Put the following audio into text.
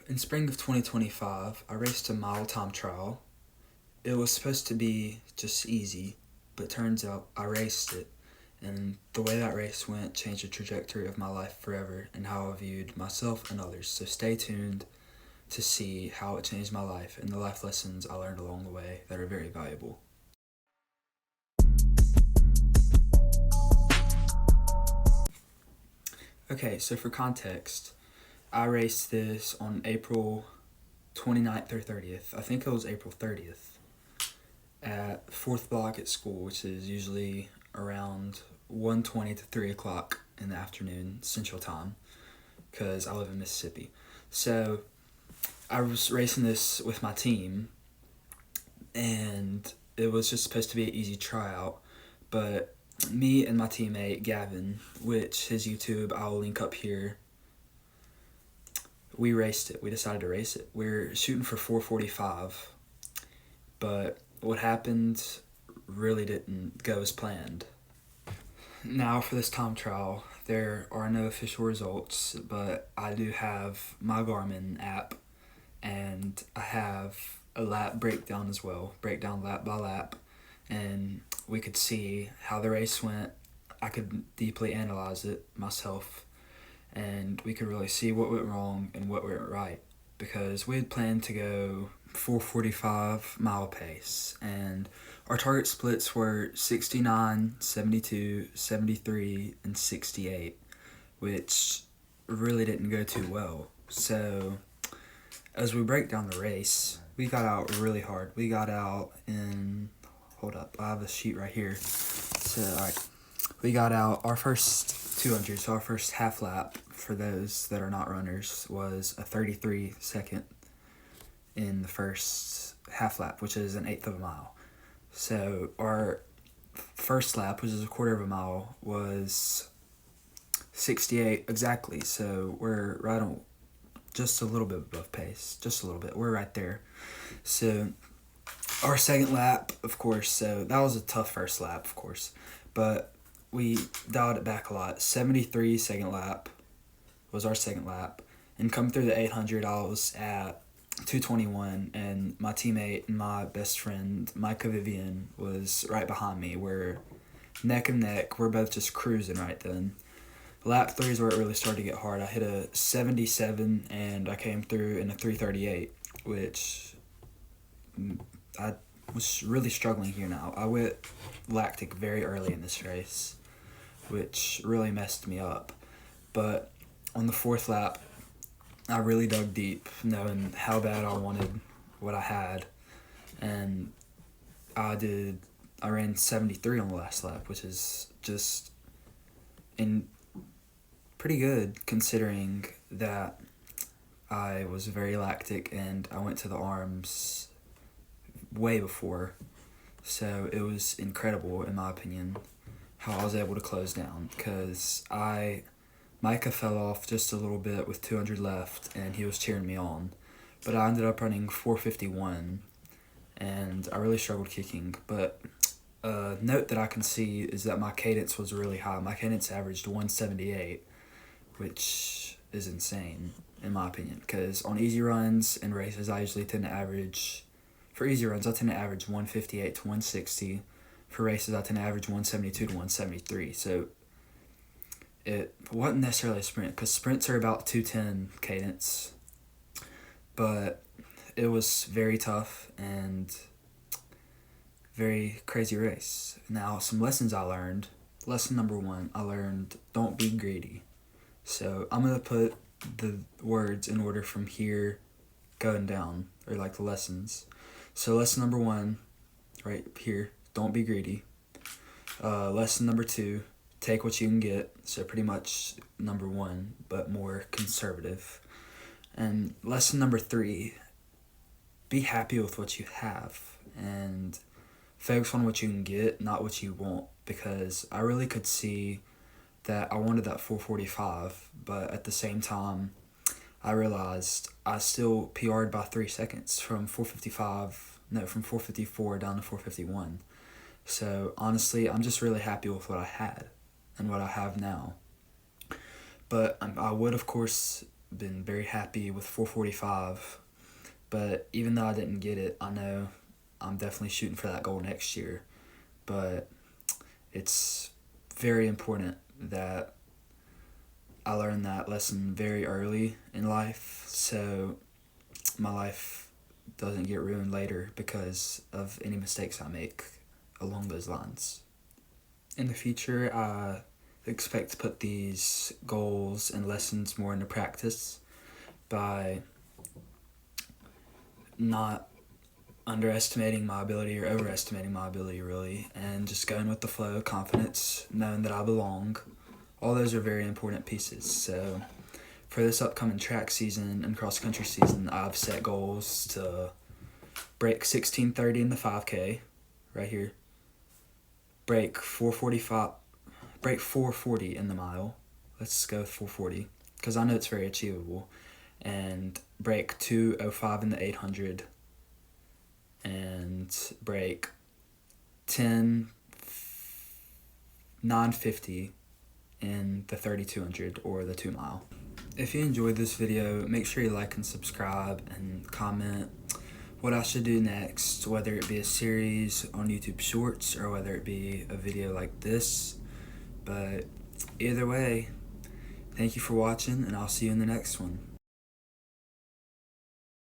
In spring of 2025, I raced a mile time trial. It was supposed to be just easy, but turns out I raced it, and the way that race went changed the trajectory of my life forever and how I viewed myself and others. So stay tuned to see how it changed my life and the life lessons I learned along the way that are very valuable. Okay, so for context, I raced this on April 29th or 30th. I think it was April 30th at 4th block at school, which is usually around 1:20 to 3 o'clock in the afternoon Central Time, because I live in Mississippi. So I was racing this with my team, and it was just supposed to be an easy tryout, but me and my teammate Gavin, which his YouTube I'll link up here, we raced it. We decided to race it. We're shooting for 4:45, but what happened really didn't go as planned. Now for this time trial, there are no official results, but I do have my Garmin app, and I have a lap breakdown as well, breakdown lap by lap, and we could see how the race went. I could deeply analyze it myself, and we could really see what went wrong and what went right, because we had planned to go 4:45 mile pace, and our target splits were 69, 72, 73, and 68, which really didn't go too well. So as we break down the race, we got out really hard. We got out in, hold up, I have a sheet right here. So, alright, we got out our first 200, so our first half lap, for those that are not runners, was a 33 second in the first half lap, which is an eighth of a mile. So our first lap, which is a quarter of a mile, was 68 exactly. So we're right on, just a little bit above pace, just a little bit. We're right there. So our second lap, of course, so that was a tough first lap, of course, but we dialed it back a lot. 73 second lap was our second lap, and come through the 800, I was at 2:21, and my teammate and my best friend Micah Vivian was right behind me. We're neck and neck. We're both just cruising right then. Lap 3 is where it really started to get hard. I hit a 77, and I came through in a 3:38, which I was really struggling here now. I went lactic very early in this race, which really messed me up. But on the fourth lap, I really dug deep, knowing how bad I wanted what I had, and I ran 73 on the last lap, which is just pretty good considering that I was very lactic and I went to the arms way before. So it was incredible, in my opinion, how I was able to close down, because Micah fell off just a little bit with 200 left, and he was cheering me on. But I ended up running 4:51, and I really struggled kicking. But a note that I can see is that my cadence was really high. My cadence averaged 178, which is insane, in my opinion, because on easy runs and races, I usually tend to average, for easy runs, I tend to average 158 to 160. For races, I tend to average 172 to 173. So it wasn't necessarily a sprint, because sprints are about 210 cadence, but it was very tough and very crazy race. Now, some lessons I learned. Lesson number 1, I learned don't be greedy. So I'm going to put the words in order from here going down, or like the lessons. So lesson number 1, right here, don't be greedy. Lesson number 2, take what you can get. So pretty much number 1, but more conservative. And lesson number 3, be happy with what you have and focus on what you can get, not what you want, because I really could see that I wanted that 4:45, but at the same time, I realized I still PR'd by 3 seconds from 4:54 down to 4:51. So honestly, I'm just really happy with what I had and what I have now. But I would, of course, been very happy with 4:45, but even though I didn't get it, I know I'm definitely shooting for that goal next year. But it's very important that I learned that lesson very early in life, so my life doesn't get ruined later because of any mistakes I make along those lines. In the future, I expect to put these goals and lessons more into practice by not underestimating my ability or overestimating my ability, really, and just going with the flow, confidence, knowing that I belong. All those are very important pieces. So for this upcoming track season and cross country season, I've set goals to break 16:30 in the 5K, right here. Break 4:40 in the mile. Let's go with 4:40 because I know it's very achievable. And break 2:05 in the 800. And break 10:950 in the 3200 or the 2 mile. If you enjoyed this video, make sure you like and subscribe and comment what I should do next, whether it be a series on YouTube Shorts or whether it be a video like this. But either way, thank you for watching, and I'll see you in the next one.